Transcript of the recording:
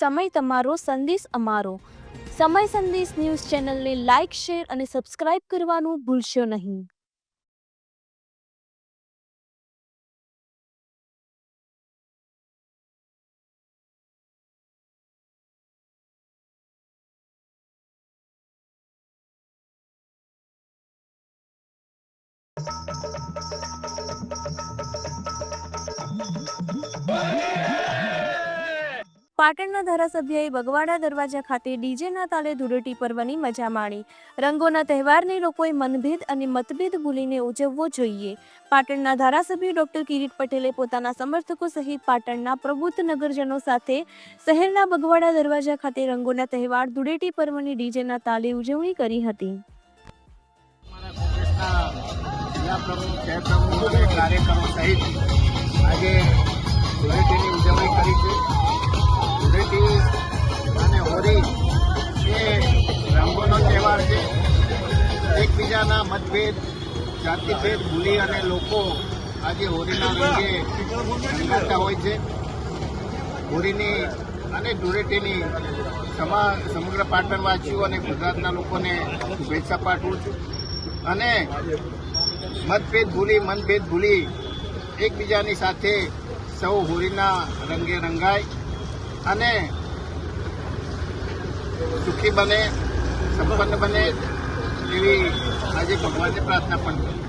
સમય તમારો, સંદેશ અમારો। સમય સંદેશ ન્યૂઝ ચેનલને લાઇક, શેર અને સબસ્ક્રાઇબ કરવાનું ભૂલશો નહીં। પાટણના ધારાસભ્યએ બગવાડા દરવાજા ખાતે ડીજેના તાલે ધૂળેટી પર્વની મજા માણી। રંગોના તહેવારને લોકોએ મનભેદ અને મતભેદ ભૂલીને ઉજવવો જોઈએ। પાટણના ધારાસભ્ય ડોક્ટર કિરીટ પટેલે પોતાના સમર્થકો સહિત પાટણના પ્રબુદ્ધ નગરજનો સાથે શહેરના બગવાડા દરવાજા ખાતે રંગોના તહેવાર ધૂળેટી પર્વની ડીજેના તાલે ઉજવણી કરી હતી। આજે ધૂળેટીની ઉજવણી કરી છે। ધૂળેટી અને હોળી એ રંગોનો તહેવાર છે। એકબીજાના મતભેદ, જાતિભેદ ભૂલી અને લોકો આજે હોળીના રંગે રંગાતા હોય છે। હોળીની અને ધૂળેટીની સમગ્ર પાટણવાસીઓ અને ગુજરાતના લોકોને શુભેચ્છા પાઠવું છું અને મતભેદ ભૂલી, મનભેદ ભૂલી એકબીજાની સાથે સૌ હોળીના રંગે રંગાય અને સુખી બને, સંપન્ન બને એવી આજે ભગવાનને પ્રાર્થના પણ કરું।